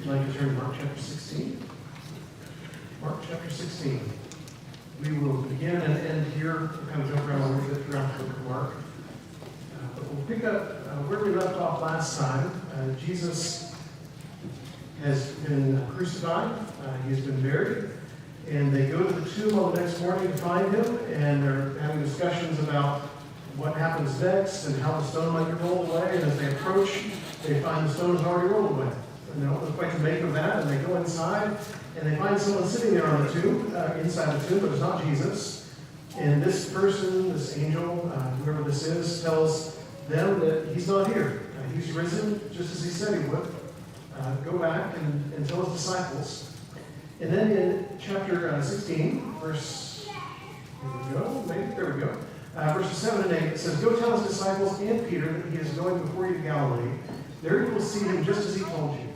If you'd like to turn to Mark chapter 16. Mark chapter 16. We will begin and end here. We'll kind of jump around a little bit throughout the book of Mark. But we'll pick up where we left off last time. Jesus has been crucified. He's been buried. And they go to the tomb on the next morning to find him. And they're having discussions about what happens next and how the stone might be rolled away. And as they approach, they find the stone is already rolled away. And they don't know quite to make of that. And they go inside. And they find someone sitting there on the tomb, inside the tomb, but it's not Jesus. And this person, this angel, whoever this is, tells them that he's not here. He's risen, just as he said he would. Go back and tell his disciples. And then in chapter 16, verse, there we go. Verses 7 and 8, it says, "Go tell his disciples and Peter that he is going before you to Galilee. There you will see him just as he told you."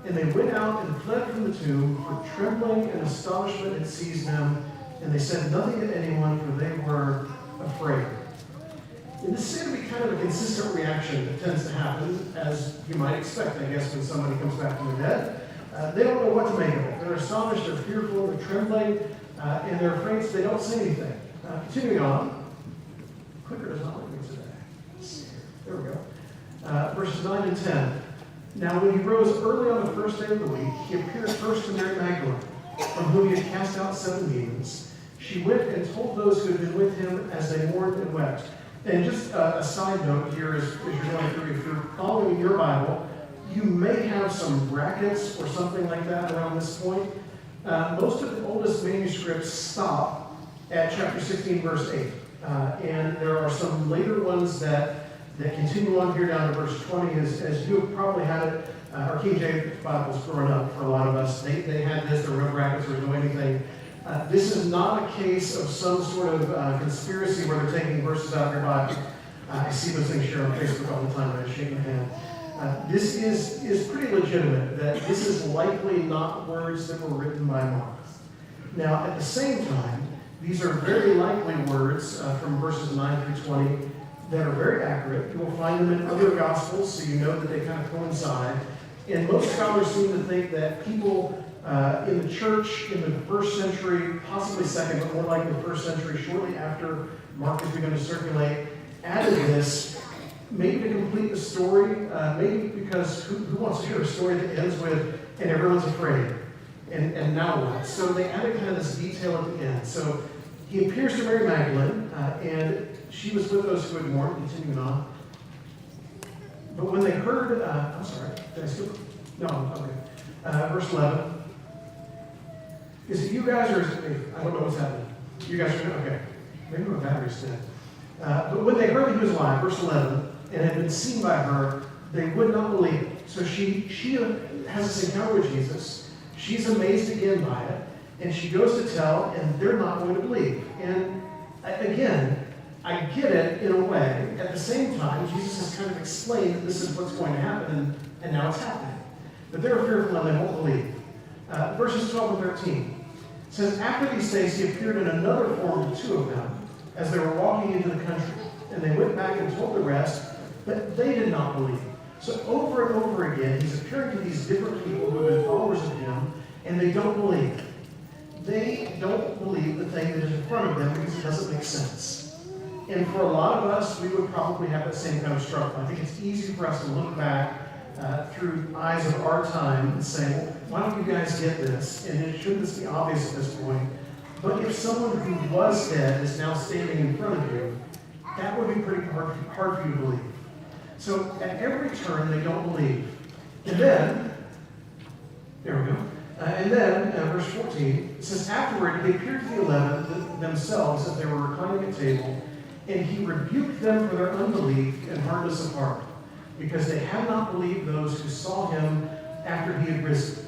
And they went out and fled from the tomb, for trembling and astonishment had seized them, and they said nothing to anyone, for they were afraid. And this seems to be kind of a consistent reaction that tends to happen, as you might expect, I guess, when somebody comes back from the dead. They don't know what to make of it. They're astonished, they're fearful, they're trembling, and they're afraid, so they don't say anything. Continuing on. Clicker does not like me today. Let's see here. There we go. Verses 9 and 10. "Now when he rose early on the first day of the week, he appeared first to Mary Magdalene, from whom he had cast out 7 demons. She went and told those who had been with him as they mourned and wept." And just a side note here, as you're going through, if you're following your Bible, you may have some brackets or something like that around this point. Most of the oldest manuscripts stop at chapter 16, verse 8. And there are some later ones that continue on here down to verse 20, as you have probably had it. Our King James Bibles growing up for a lot of us, they had this, there were no brackets or no anything. This is not a case of some sort of conspiracy where they're taking verses out of your Bible. I see those things shared on Facebook all the time, and I shake my hand. This is pretty legitimate, that this is likely not words that were written by Mark. Now, at the same time, these are very likely words from verses 9 through 20 that are very accurate. You will find them in other Gospels, so you know that they kind of coincide. And most scholars seem to think that people in the church in the first century, possibly second, but more likely the first century, shortly after Mark has begun to circulate, added this, maybe to complete the story, maybe because who wants to hear a story that ends with, "and everyone's afraid," and now what? So they added kind of this detail at the end. So he appears to Mary Magdalene, and she was with those who had mourned, continuing on. But when they heard, I'm sorry, did I skip? No, okay. Verse 11. Is it you guys or is it me? I don't know what's happening. You guys are, okay. Maybe my battery's dead. But when they heard that he was alive, verse 11, and had been seen by her, they would not believe. So she has this encounter with Jesus. She's amazed again by it. And she goes to tell, and they're not going to believe. And again, I get it in a way. At the same time, Jesus has kind of explained that this is what's going to happen, and now it's happening. But they're fearful and they won't believe. Verses 12 and 13 says, "After these days he appeared in another form to 2 of them, as they were walking into the country. And they went back and told the rest, but they did not believe." So over and over again, he's appearing to these different people who have been followers of him, and they don't believe. They don't believe the thing that is in front of them because it doesn't make sense. And for a lot of us, we would probably have that same kind of struggle. I think it's easy for us to look back through eyes of our time and say, well, why don't you guys get this? And shouldn't this be obvious at this point? But if someone who was dead is now standing in front of you, that would be pretty hard for you to believe. So at every turn, they don't believe. And then, there we go. And then, verse 14, it says, "Afterward, he appeared to the 11 themselves as they were reclining at table, and he rebuked them for their unbelief and hardness of heart, because they had not believed those who saw him after he had risen."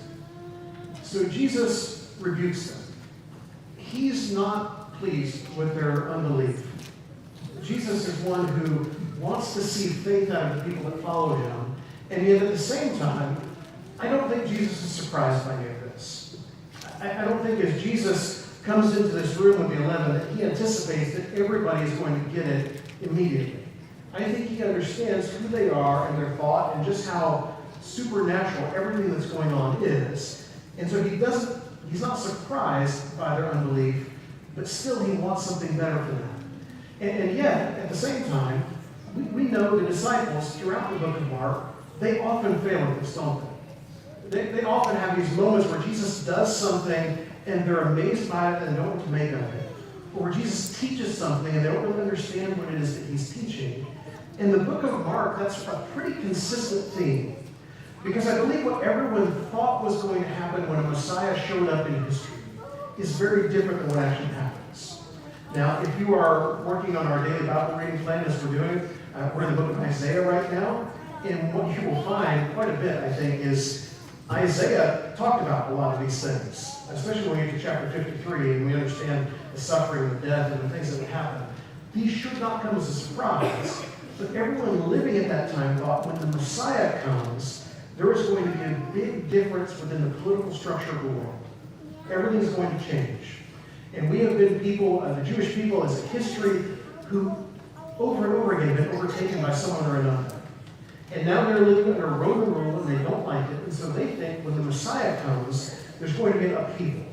So Jesus rebukes them. He's not pleased with their unbelief. Jesus is one who wants to see faith out of the people that follow him, and yet at the same time, I don't think Jesus is surprised by any of this. I don't think as Jesus comes into this room with the 11 that he anticipates that everybody is going to get it immediately. I think he understands who they are and their thought and just how supernatural everything that's going on is. And so he's not surprised by their unbelief, but still he wants something better for them. And yet, at the same time, we know the disciples throughout the book of Mark, they often fail at this, don't they? They often have these moments where Jesus does something and they're amazed by it and don't know what to make of it. Or where Jesus teaches something and they don't really understand what it is that he's teaching. In the book of Mark, that's a pretty consistent theme. Because I believe what everyone thought was going to happen when a Messiah showed up in history is very different than what actually happens. Now, if you are working on our daily Bible reading plan as we're doing, we're in the book of Isaiah right now, and what you will find quite a bit, I think, is Isaiah talked about a lot of these things, especially when we get to chapter 53 and we understand the suffering, the death, and the things that would happen. These should not come as a surprise, but everyone living at that time thought when the Messiah comes, there is going to be a big difference within the political structure of the world. Everything's going to change. And we have been people, the Jewish people as a history, who over and over again have been overtaken by someone or another. And now they're living under Roman rule and they don't like it. And so they think when the Messiah comes, there's going to be an upheaval.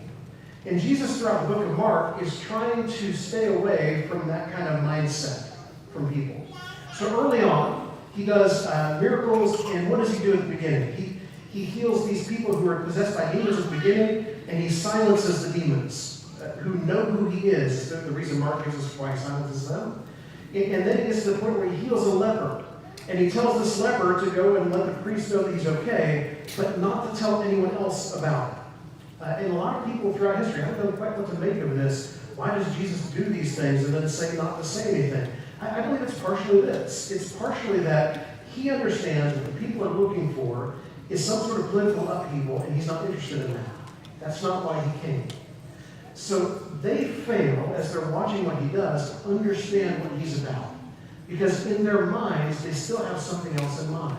And Jesus throughout the book of Mark is trying to stay away from that kind of mindset from people. So early on, he does miracles, and what does he do at the beginning? He heals these people who are possessed by demons at the beginning, and he silences the demons who know who he is. The reason Mark gives us why he silences them. And then he gets to the point where he heals a leper. And he tells this leper to go and let the priest know that he's okay, but not to tell anyone else about it. And a lot of people throughout history, I don't know quite what to make of this. Why does Jesus do these things and then say not to say anything? I believe it's partially this. It's partially that he understands what the people are looking for is some sort of political upheaval, and he's not interested in that. That's not why he came. So they fail, as they're watching what he does, to understand what he's about. Because in their minds, they still have something else in mind.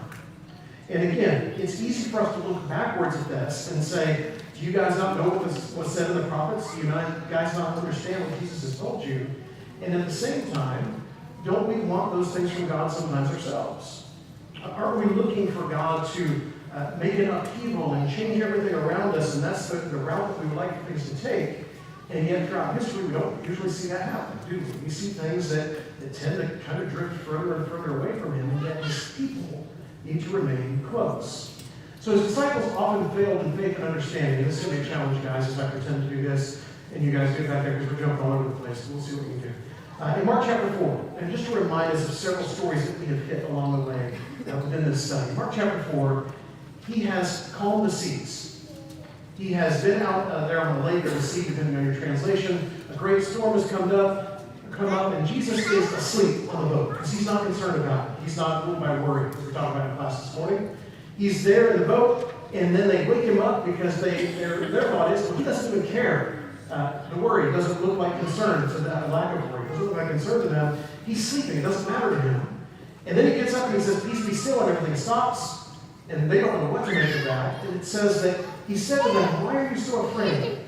And again, it's easy for us to look backwards at this and say, do you guys not know what was said in the prophets? Do you guys not understand what Jesus has told you? And at the same time, don't we want those things from God sometimes ourselves? Aren't we looking for God to make an upheaval and change everything around us, and that's the route that we would like for things to take? And yet throughout history, we don't usually see that happen, do we? We see things that tend to kind of drift further and further away from him, and yet his people need to remain close. So his disciples often failed in faith and understanding. And this is going to be a challenge, guys, as I pretend to do this, and you guys get back there because we're jumping all over the place. We'll see what we can do. In Mark chapter 4, and just to remind us of several stories that we have hit along the way within this study. Mark chapter 4, he has calmed the seas. He has been out there on the lake or the sea, depending on your translation. A great storm has come up, and Jesus is asleep on the boat because he's not concerned about it. He's not ruled by worry, as we talked about in class this morning. He's there in the boat, and then they wake him up because their thought is, well, he doesn't even care. The worry doesn't look like concern to them, lack of worry. It doesn't look like concern to them. He's sleeping. It doesn't matter to him. And then he gets up and he says, peace be still, and everything stops. And they don't know what to make of that. And it says that he said to them, why are you so afraid?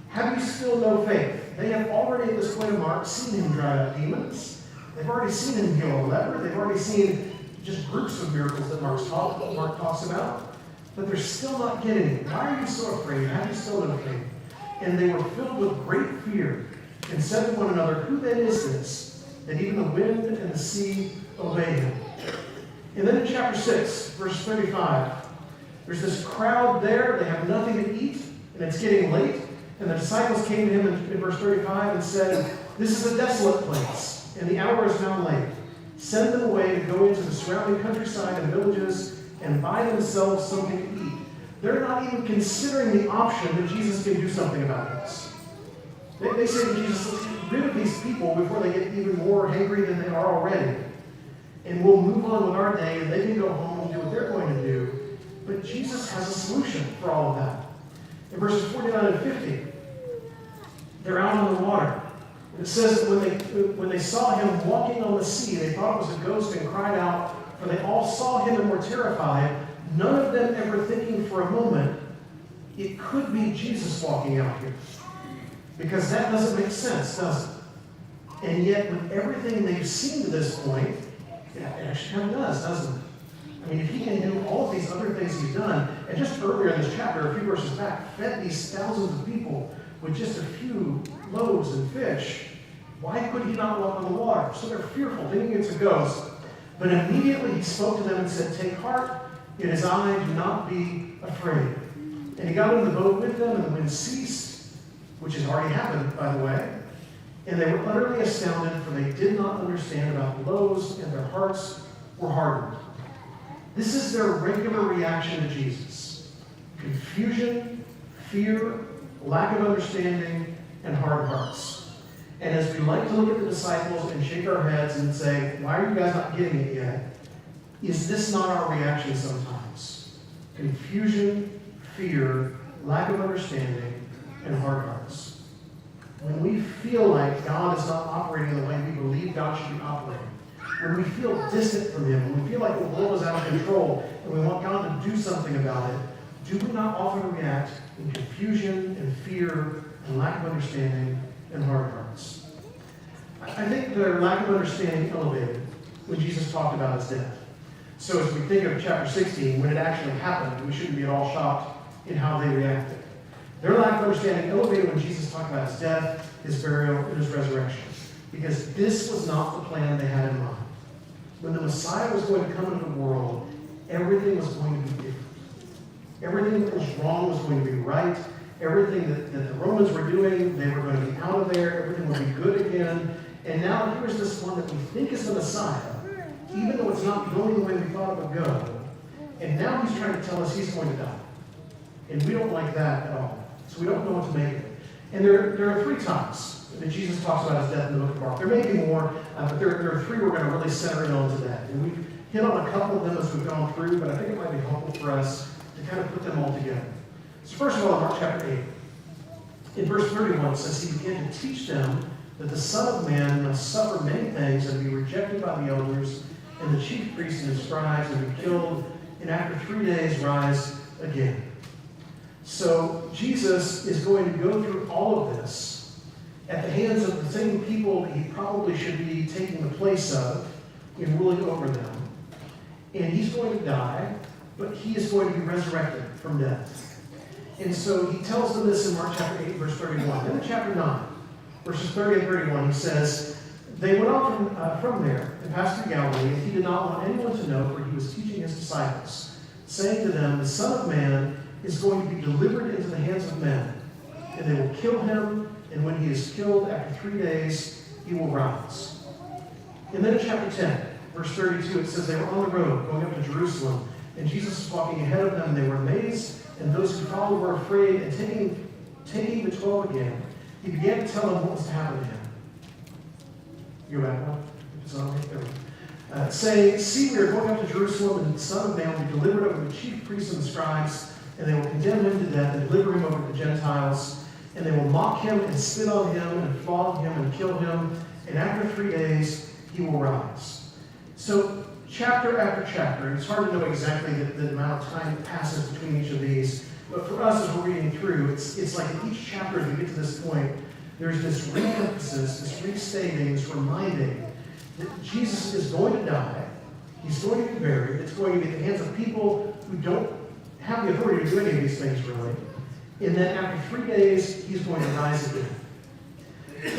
Have you still no faith? They have already, at this point in Mark, seen him drive out demons. They've already seen him heal a leper. They've already seen just groups of miracles that Mark talks about. But they're still not getting it. Why are you so afraid? Have you still no faith? And they were filled with great fear and said to one another, who then is this, that even the wind and the sea obey him? And then in chapter 6, verse 35, there's this crowd there. They have nothing to eat, and it's getting late. And the disciples came to him in verse 35 and said, this is a desolate place, and the hour is now late. Send them away to go into the surrounding countryside and villages and buy themselves something to eat. They're not even considering the option that Jesus can do something about this. They say to Jesus, let's get rid of these people before they get even more hangry than they are already. And we'll move on with our day, and they can go home and do what they're going to do. But Jesus has a solution for all of that. In verses 49 and 50, they're out on the water. And it says that when they saw him walking on the sea, they thought it was a ghost and cried out, for they all saw him and were terrified, none of them ever thinking for a moment, it could be Jesus walking out here. Because that doesn't make sense, does it? And yet, with everything they've seen to this point, it actually kind of does, doesn't it? I mean, if he can do all of these other things he's done, and just earlier in this chapter, a few verses back, fed these thousands of people with just a few loaves and fish, why could he not walk on the water? So they're fearful, thinking it's a ghost. But immediately he spoke to them and said, "Take heart, it is I, do not be afraid." And he got into the boat with them, and the wind ceased, which has already happened, by the way. And they were utterly astounded, for they did not understand about the loaves, and their hearts were hardened. This is their regular reaction to Jesus: confusion, fear, lack of understanding, and hard hearts. And as we like to look at the disciples and shake our heads and say, "Why are you guys not getting it yet?" Is this not our reaction sometimes? Confusion, fear, lack of understanding, and hard hearts. When we feel like God is not operating the way we believe God should be operating, when we feel distant from Him, when we feel like the world is out of control, and we want God to do something about it, do we not often react in confusion and fear and lack of understanding and hard hearts? I think their lack of understanding elevated when Jesus talked about His death. So as we think of chapter 16, when it actually happened, we shouldn't be at all shocked in how they reacted. Their lack of understanding elevated when Jesus talked about His death, His burial, and His resurrection, because this was not the plan they had in mind. When the Messiah was going to come into the world, everything was going to be different. Everything that was wrong was going to be right. Everything that the Romans were doing, they were going to be out of there. Everything would be good again. And now here's this one that we think is the Messiah, even though it's not going the way we thought it would go. And now he's trying to tell us he's going to die. And we don't like that at all. So we don't know what to make of it. And there are 3 times that Jesus talks about His death in the book of Mark. There may be more, but there are 3 we're going to really center in on today. And we've hit on a couple of them as we've gone through, but I think it might be helpful for us to kind of put them all together. So first of all, in Mark chapter 8, in verse 31, it says, "He began to teach them that the Son of Man must suffer many things and be rejected by the elders and the chief priests and the scribes and be killed, and after 3 days rise again." So Jesus is going to go through all of this at the hands of the same people that he probably should be taking the place of in ruling over them. And he's going to die, but he is going to be resurrected from death. And so he tells them this in Mark chapter 8, verse 31. Then in chapter 9, verses 30 and 31, he says, "They went on from there and passed through Galilee, and he did not want anyone to know, for he was teaching his disciples, saying to them, 'The Son of Man is going to be delivered into the hands of men, and they will kill him, and when he is killed, after 3 days, he will rise.'" And then in chapter 10, verse 32, it says, "They were on the road going up to Jerusalem, and Jesus was walking ahead of them, and they were amazed, and those who followed were afraid, and taking the 12 again, he began to tell them what was to happen to him." Go back one. It's on there. Saying, "See, we are going up to Jerusalem, and the Son of Man will be delivered over to the chief priests and the scribes, and they will condemn him to death and deliver him over to the Gentiles. And they will mock him and spit on him and flog him and kill him. And after 3 days, he will rise." So chapter after chapter, it's hard to know exactly the amount of time that passes between each of these. But for us, as we're reading through, it's like in each chapter, as we get to this point, there's this re-emphasis, this restating, this reminding that Jesus is going to die. He's going to be buried. It's going to be at the hands of people who don't have the authority to do any of these things, really. And then after 3 days, he's going to rise again.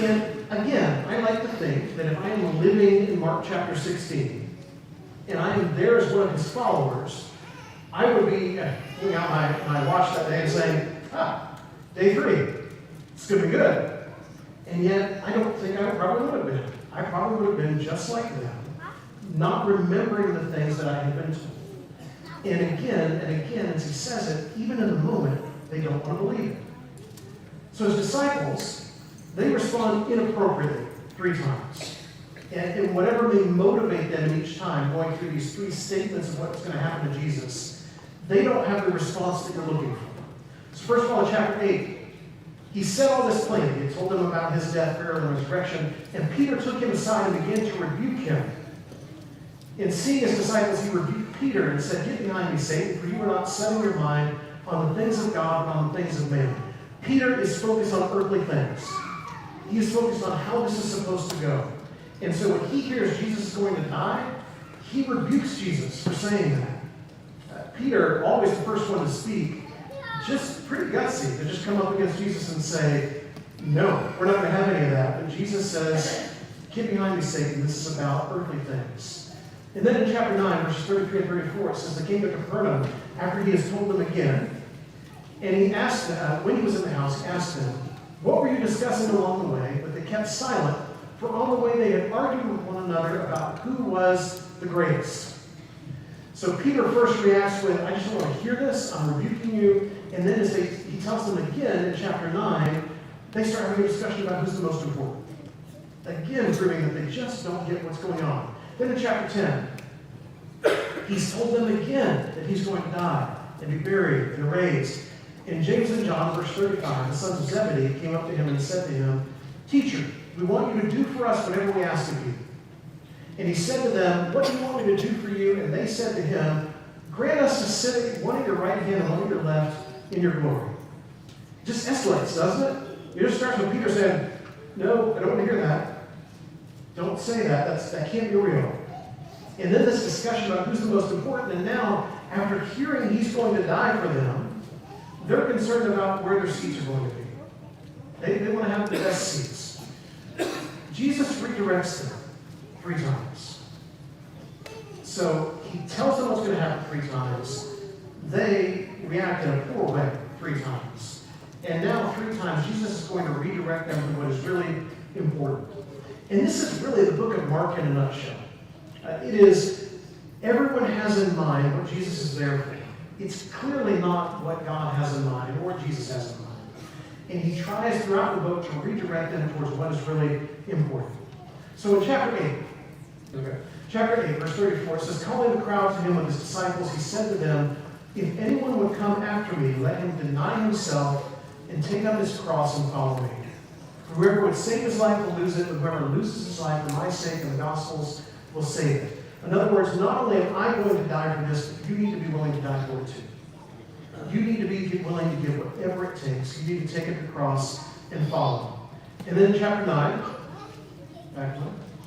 And again, I like to think that if I am living in Mark chapter 16, and I am there as one of his followers, I would be pulling out my watch that day and saying, day 3, it's going to be good. And yet, I don't think I probably would have been. I probably would have been just like them, not remembering the things that I had been told. And again, as he says it, even in the moment, they don't want to believe it. So as disciples, they respond inappropriately 3 times. And whatever may motivate them each time, going through these 3 statements of what's going to happen to Jesus, they don't have the response that you're looking for. So first of all, in chapter 8, he said all this plainly. He told them about his death, burial, and resurrection. And Peter took him aside and began to rebuke him. And seeing his disciples, he rebuked Peter and said, "Get behind me, Satan, for you are not setting your mind on the things of God, but on the things of man." Peter is focused on earthly things. He is focused on how this is supposed to go. And so when he hears Jesus is going to die, he rebukes Jesus for saying that. Peter, always the first one to speak, just pretty gutsy to just come up against Jesus and say, no, we're not going to have any of that. But Jesus says, get behind me, Satan. This is about earthly things. And then in chapter 9, verses 33 and 34, it says, they came to Capernaum after he has told them again. And he asked them, when he was in the house, he asked them, what were you discussing along the way? But they kept silent, for on the way they had argued with one another about who was the greatest. So Peter first reacts with, I just don't want to hear this, I'm rebuking you. And then as he tells them again in chapter 9, they start having a discussion about who's the most important. Again, proving that they just don't get what's going on. Then in chapter 10, he's told them again that he's going to die and be buried and raised. In James and John, verse 35, the sons of Zebedee came up to him and said to him, Teacher, we want you to do for us whatever we ask of you. And he said to them, what do you want me to do for you? And they said to him, grant us to sit at one at your right hand and one at your left in your glory. It just escalates, doesn't it? It just starts with Peter saying, no, I don't want to hear that. Don't say that. That can't be real. And then this discussion about who's the most important. And now, after hearing he's going to die for them, they're concerned about where their seats are going to be. They want to have the best seats. Jesus redirects them 3 times. So he tells them what's going to happen 3 times. They react in a poor way 3 times. And now 3 times Jesus is going to redirect them to what is really important. And this is really the book of Mark in a nutshell. It is, everyone has in mind what Jesus is there for. It's clearly not what God has in mind or what Jesus has in mind. And he tries throughout the book to redirect them towards what is really important. So in chapter 8, verse 34, it says, calling the crowd to him with his disciples, he said to them, if anyone would come after me, let him deny himself and take up his cross and follow me. Whoever would save his life will lose it, but whoever loses his life for my sake and the gospel's will save it. In other words, not only am I going to die for this, but you need to be willing to die for it too. You need to be willing to give whatever it takes. You need to take up the cross and follow. And then in chapter 9,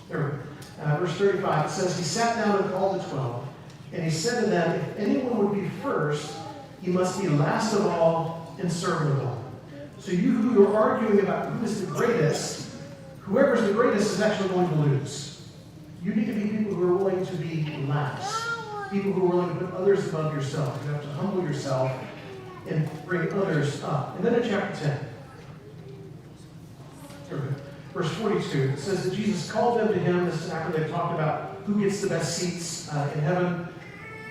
verse 35, it says, he sat down and called the 12, and he said to them, if anyone would be first, he must be last of all and servant of all. So you who are arguing about who is the greatest, whoever's the greatest is actually going to lose. You need to be people who are willing to be last. People who are willing to put others above yourself. You have to humble yourself and bring others up. And then in chapter 10, verse 42, it says that Jesus called them to him. This is after they've talked about who gets the best seats in heaven.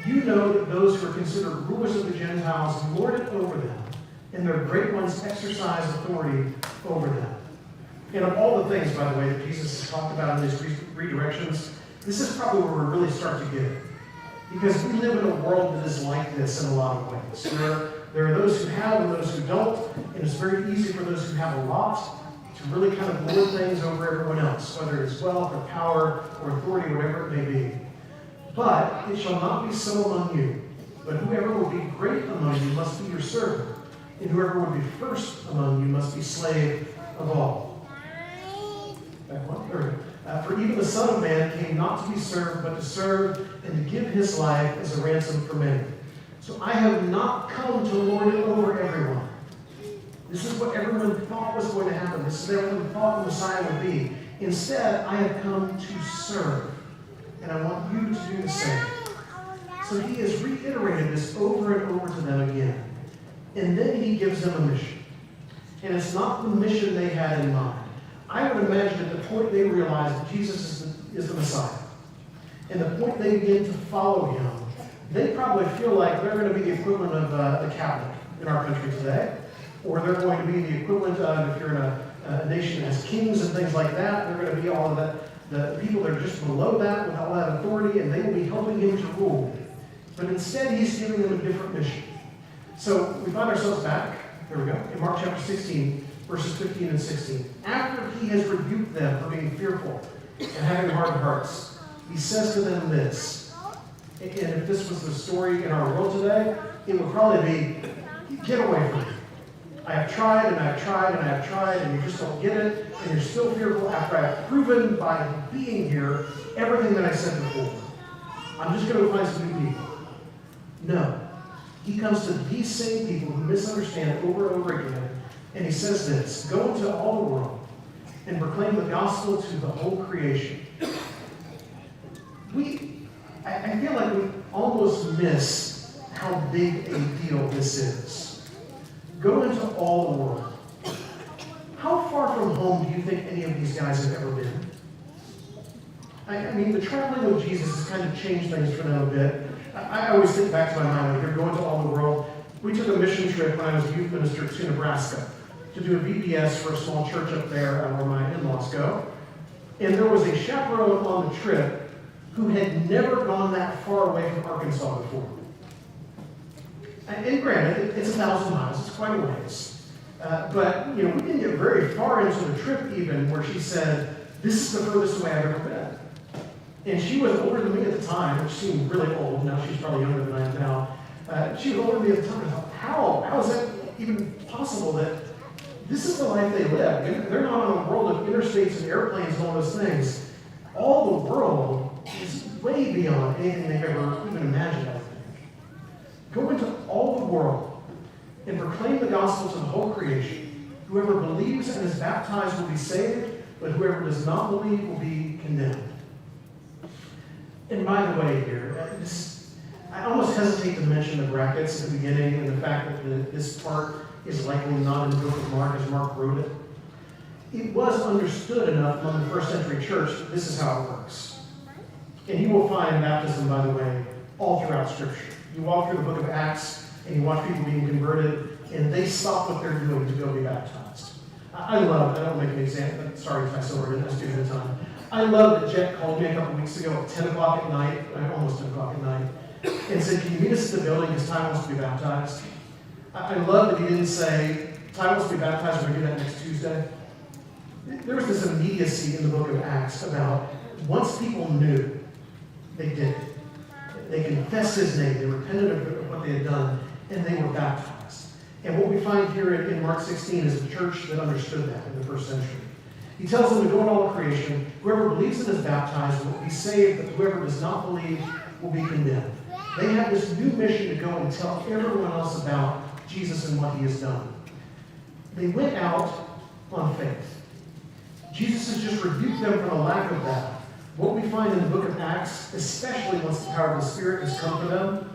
You know that those who are considered rulers of the Gentiles lord it over them, and their great ones exercise authority over them. And of all the things, by the way, that Jesus has talked about in these redirections, this is probably where we really start to get it. Because we live in a world that is like this in a lot of ways. There are those who have and those who don't, and it's very easy for those who have a lot to really kind of lord things over everyone else, whether it's wealth or power or authority, whatever it may be. But it shall not be so among you. But whoever will be great among you must be your servant, and whoever would be first among you must be slave of all. For even the Son of Man came not to be served, but to serve and to give his life as a ransom for many. So I have not come to lord it over everyone. This is what everyone thought was going to happen. This is what everyone thought the Messiah would be. Instead, I have come to serve. And I want you to do the same. So he has reiterated this over and over to them again. And then he gives them a mission. And it's not the mission they had in mind. I would imagine at the point they realize that Jesus is the Messiah, and the point they begin to follow him, they probably feel like they're going to be the equivalent of the Catholic in our country today, or they're going to be the equivalent of, if you're in a nation that has kings and things like that, they're going to be all of that. The people that are just below that with all that authority, and they will be helping him to rule. But instead, he's giving them a different mission. So we find ourselves back, there we go, in Mark chapter 16, verses 15 and 16. After he has rebuked them for being fearful and having hard hearts, he says to them this. And if this was the story in our world today, it would probably be, get away from me. I have tried and I have tried and I have tried, and you just don't get it, and you're still fearful after I have proven by being here everything that I said before. I'm just going to find some new people. No. he comes to these same people who misunderstand over and over again, and he says this, "Go into all the world and proclaim the gospel to the whole creation." I feel like we almost miss how big a deal this is. Go into all the world. How far from home do you think any of these guys have ever been? I mean, the traveling with Jesus has kind of changed things for them a bit. I always think back to my mind when you're going to all the world. We took a mission trip when I was a youth minister to Nebraska to do a VBS for a small church up there where my in-laws go. And there was a chaperone on the trip who had never gone that far away from Arkansas before. And granted, it's 1,000 miles, it's quite a ways. But, we didn't get very far into the trip even where she said, "This is the furthest away I've ever been." And she was older than me at the time, which seemed really old. Now she's probably younger than I am now. She was older than me at the time. I thought, how is that even possible that this is the life they live? They're not on a world of interstates and airplanes and all those things. All the world is way beyond anything they've ever even imagined, I think. Go into all the world and proclaim the gospel to the whole creation. Whoever believes and is baptized will be saved, but whoever does not believe will be condemned. And by the way here, I almost hesitate to mention the brackets at the beginning and the fact that this part is likely not in the book of Mark as Mark wrote it. It was understood enough among the first century church that this is how it works. And you will find baptism, by the way, all throughout Scripture. You walk through the book of Acts and you watch people being converted, and they stop what they're doing to go be baptized. I don't make an example, sorry if I still were in this student time. I love that Jet called me a couple weeks ago at 10 o'clock at night, almost 10 o'clock at night, and said, "Can you meet us at the building because Ty wants to be baptized?" I love that he didn't say, "Ty wants to be baptized, we're going to do that next Tuesday." There was this immediacy in the book of Acts about once people knew, they did it. They confessed his name, they repented of what they had done, and they were baptized. And what we find here in Mark 16 is a church that understood that in the first century. He tells them to go into all creation. Whoever believes and is baptized will be saved, but whoever does not believe will be condemned. They have this new mission to go and tell everyone else about Jesus and what he has done. They went out on faith. Jesus has just rebuked them for the lack of that. What we find in the book of Acts, especially once the power of the Spirit has come to them,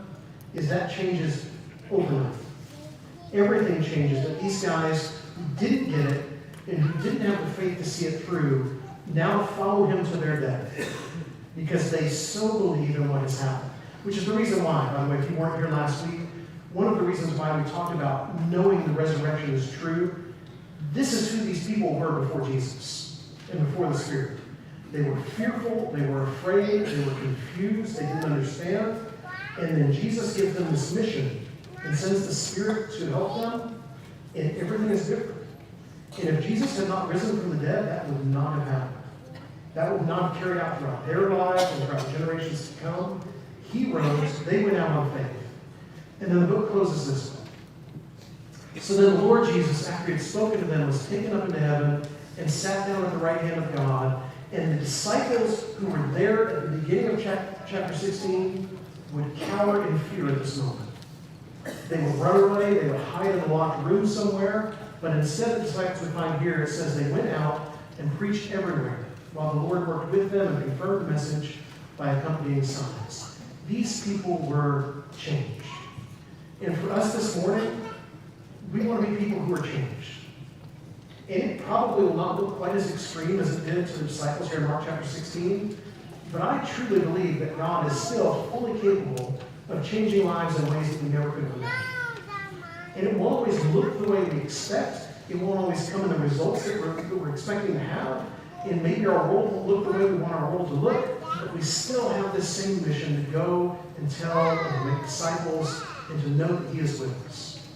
is that changes overnight. Everything changes. That these guys who didn't get it and who didn't have the faith to see it through now follow him to their death because they so believe in what has happened. Which is the reason why, by the way, if you weren't here last week, one of the reasons why we talked about knowing the resurrection is true, this is who these people were before Jesus and before the Spirit. They were fearful, they were afraid, they were confused, they didn't understand. And then Jesus gives them this mission and sends the Spirit to help them, and everything is different. And if Jesus had not risen from the dead, that would not have happened. That would not have carried out throughout their lives and throughout generations to come. He rose, they went out on faith. And then the book closes this way. So then the Lord Jesus, after he had spoken to them, was taken up into heaven and sat down at the right hand of God. And the disciples who were there at the beginning of chapter 16 would cower in fear at this moment. They would run away, they would hide in a locked room somewhere, but instead the disciples we find here, it says they went out and preached everywhere, while the Lord worked with them and confirmed the message by accompanying signs. These people were changed. And for us this morning, we want to be people who are changed. And it probably will not look quite as extreme as it did to the disciples here in Mark chapter 16, but I truly believe that God is still fully capable of changing lives in ways that we never could have imagined. And it won't always look the way we expect. It won't always come in the results that we're expecting to have. And maybe our world won't look the way we want our world to look, but we still have this same mission to go and tell and to make disciples and to know that he is with us.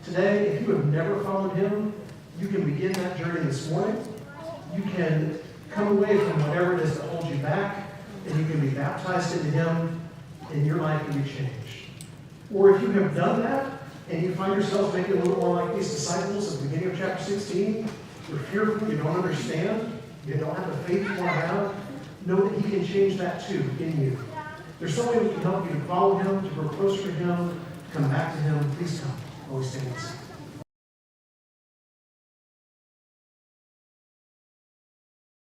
Today, if you have never followed him, you can begin that journey this morning. You can come away from whatever it is that holds you back, and you can be baptized into him, and your life can be changed. Or if you have done that, and you find yourself maybe a little more like these disciples at the beginning of chapter 16, you're fearful, you don't understand, you don't have the faith you want to have, know that he can change that too in you. There's so many that can help you to follow him, to grow closer to him, come back to him, please come. Always stand and sing.